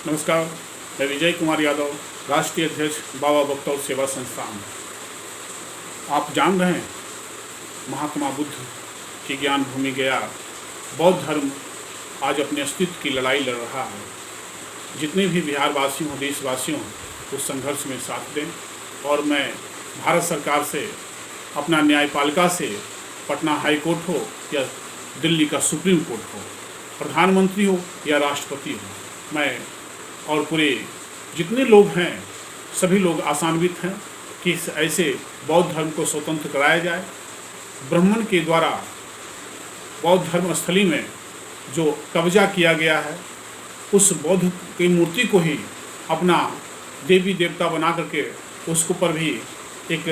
नमस्कार, मैं विजय कुमार यादव, राष्ट्रीय अध्यक्ष बाबा बख्तौर सेवा संस्थान। आप जान रहे हैं, महात्मा बुद्ध की ज्ञान भूमि गया बौद्ध धर्म आज अपने अस्तित्व की लड़ाई लड़ रहा है। जितने भी बिहारवासियों हो, देशवासियों उस संघर्ष में साथ दें। और मैं भारत सरकार से, अपना न्यायपालिका से, पटना हाई कोर्ट हो या दिल्ली का सुप्रीम कोर्ट हो, प्रधानमंत्री हो या राष्ट्रपति हो, मैं और पूरे जितने लोग हैं सभी लोग आशान्वित हैं कि ऐसे बौद्ध धर्म को स्वतंत्र कराया जाए। ब्राह्मण के द्वारा बौद्ध धर्म स्थली में जो कब्जा किया गया है, उस बौद्ध की मूर्ति को ही अपना देवी देवता बना करके उसको पर भी एक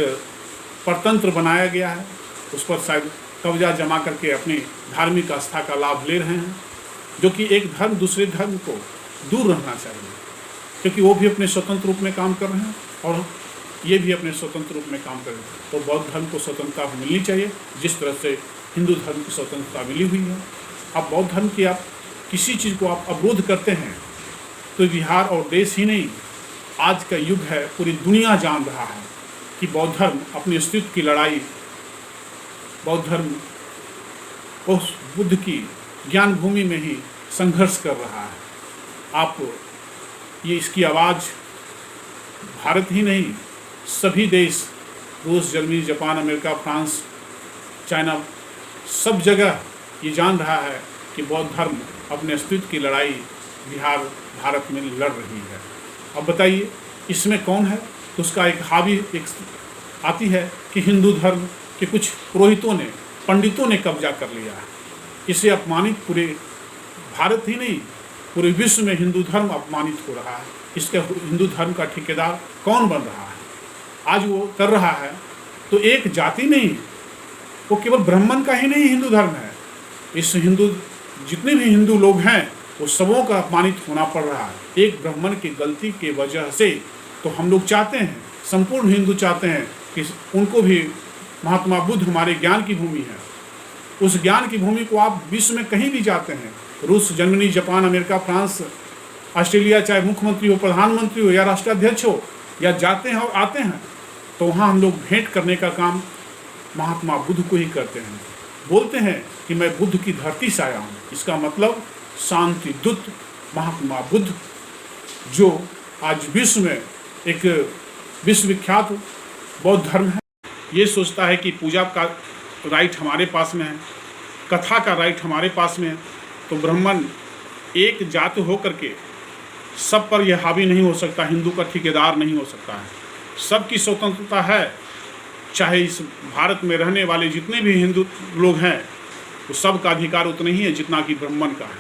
परतंत्र बनाया गया है। उस पर शायद कब्जा जमा करके अपनी धार्मिक आस्था का लाभ ले रहे हैं, जो कि एक धर्म दूसरे धर्म को दूर रहना चाहिए, क्योंकि वो भी अपने स्वतंत्र रूप में काम कर रहे हैं और ये भी अपने स्वतंत्र रूप में काम कर रहे हैं। तो बौद्ध धर्म को स्वतंत्रता मिलनी चाहिए, जिस तरह से हिंदू धर्म की स्वतंत्रता मिली हुई है। अब बौद्ध धर्म की आप किसी चीज़ को आप अवरोध करते हैं तो बिहार और देश ही नहीं, आज का युग है, पूरी दुनिया जान रहा है कि बौद्ध धर्म अपने अस्तित्व की लड़ाई, बौद्ध धर्म उस बुद्ध की ज्ञान भूमि में ही संघर्ष कर रहा है। आप ये इसकी आवाज़ भारत ही नहीं, सभी देश, रूस, Germany, Japan, America, France, China, सब जगह ये जान रहा है कि बौद्ध धर्म अपने अस्तित्व की लड़ाई भारत में लड़ रही है। अब बताइए इसमें कौन है? तो उसका एक हावी एक आती है कि हिंदू धर्म के कुछ पुरोहितों ने, पंडितों ने कब्जा कर लिया है। इसे अपमानित पूरे भारत ही नहीं, पूरे विश्व में हिंदू धर्म अपमानित हो रहा है। इसके हिंदू धर्म का ठेकेदार कौन बन रहा है? आज वो कर रहा है तो एक जाति नहीं, वो केवल ब्राह्मण का ही नहीं हिंदू धर्म है। इस हिंदू जितने भी हिंदू लोग हैं वो सबों का अपमानित होना पड़ रहा है एक ब्राह्मण की गलती के वजह से। तो हम लोग चाहते हैं, संपूर्ण हिंदू चाहते हैं कि उनको भी महात्मा बुद्ध हमारे ज्ञान की भूमि है, उस ज्ञान की भूमि को आप विश्व में कहीं भी जाते हैं, रूस, Germany, Japan, America, France, Australia, चाहे मुख्यमंत्री हो, प्रधानमंत्री हो या राष्ट्राध्यक्ष हो, या जाते हैं और आते हैं, तो वहाँ हम लोग भेंट करने का काम महात्मा बुद्ध को ही करते हैं। बोलते हैं कि मैं बुद्ध की धरती से आया हूँ। इसका मतलब शांति दूत महात्मा बुद्ध, जो आज विश्व में एक विश्वविख्यात बौद्ध धर्म है, ये सोचता है कि पूजा का राइट हमारे पास में है, कथा का राइट हमारे पास में है। तो ब्राह्मण एक जात हो करके सब पर यह हावी नहीं हो सकता, हिंदू का ठेकेदार नहीं हो सकता है। सबकी स्वतंत्रता है, चाहे इस भारत में रहने वाले जितने भी हिंदू लोग हैं तो सबका अधिकार उतना ही है जितना कि ब्राह्मण का है।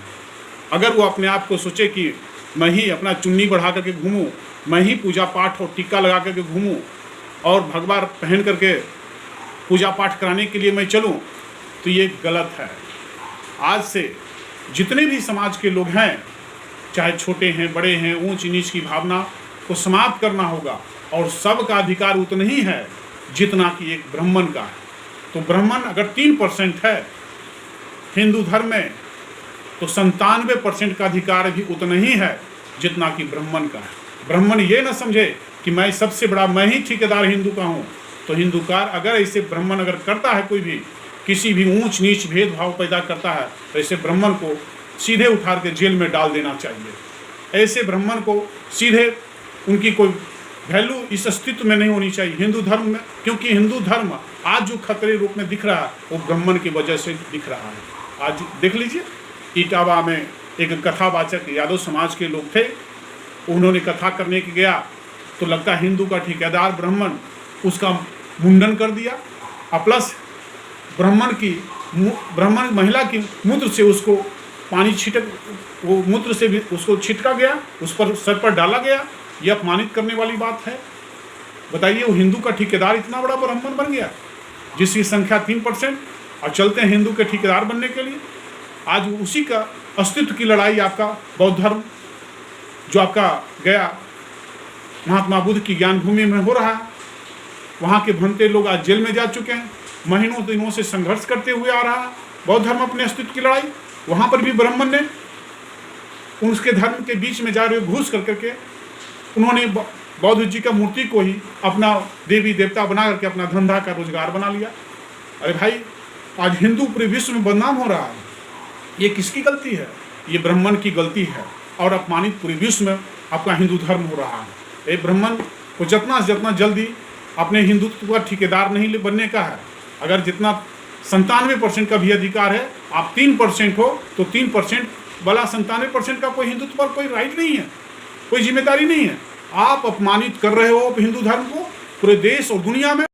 अगर वो अपने आप को सोचे कि मैं ही अपना चुन्नी बढ़ा करके घूमूं, मैं ही पूजा पाठ और टीका लगा करके घूमूं और भगवा पहन करके पूजा पाठ कराने के लिए मैं चलूं, तो ये गलत है। आज से जितने भी समाज के लोग हैं, चाहे छोटे हैं, बड़े हैं, ऊंच नीच की भावना को समाप्त करना होगा और सबका अधिकार उतना ही है जितना कि एक ब्राह्मण का है। तो ब्राह्मण अगर 3% है हिंदू धर्म में, तो 97% का अधिकार भी उतना ही है जितना कि ब्राह्मण का है। ब्राह्मण ये न समझे कि मैं सबसे बड़ा, मैं ही ठेकेदार हिंदू का हूँ। तो हिंदूकार अगर ऐसे ब्राह्मण अगर करता है, कोई भी किसी भी ऊंच नीच भेदभाव पैदा करता है, तो ऐसे ब्राह्मण को सीधे उठा के जेल में डाल देना चाहिए। ऐसे ब्राह्मण को सीधे, उनकी कोई वैल्यू इस अस्तित्व में नहीं होनी चाहिए हिंदू धर्म में, क्योंकि हिंदू धर्म आज जो खतरे रूप में दिख रहा है वो ब्राह्मण की वजह से दिख रहा है। आज देख लीजिए, इटावा में एक कथावाचक यादव समाज के लोग थे, उन्होंने कथा करने के गया तो लगता है हिंदू का ठेकेदार ब्राह्मण, उसका मुंडन कर दिया और प्लस ब्राह्मण महिला की मूत्र से उसको पानी वो मूत्र से भी उसको छिटका गया, उस पर सर पर डाला गया। यह अपमानित करने वाली बात है। बताइए, वो हिंदू का ठेकेदार इतना बड़ा ब्राह्मण बन गया जिसकी संख्या 3%, और चलते हैं हिंदू के ठेकेदार बनने के लिए। आज उसी का अस्तित्व की लड़ाई आपका बौद्ध धर्म जो आपका गया महात्मा बुद्ध की ज्ञान भूमि में हो रहा है। वहाँ के भंते लोग आज जेल में जा चुके हैं, महीनों दिनों से संघर्ष करते हुए आ रहा है बौद्ध धर्म अपने अस्तित्व की लड़ाई। वहाँ पर भी ब्राह्मण ने उसके धर्म के बीच में जा रहे घुस करके उन्होंने बौद्ध जी का मूर्ति को ही अपना देवी देवता बना करके अपना धंधा का रोजगार बना लिया। अरे भाई, आज हिंदू पूरे विश्व में बदनाम हो रहा है, ये किसकी गलती है? ये ब्राह्मण की गलती है, और अपमानित पूरे विश्व में आपका हिंदू धर्म हो रहा है। ये ब्राह्मण को जितना से जितना जल्दी अपने हिंदुत्व का ठेकेदार नहीं बनने का है। अगर जितना 97% का भी अधिकार है, आप 3% हो तो 3% वाला 97% का कोई हिंदुत्व पर कोई राइट नहीं है, कोई जिम्मेदारी नहीं है। आप अपमानित कर रहे हो हिंदू धर्म को पूरे देश और दुनिया में।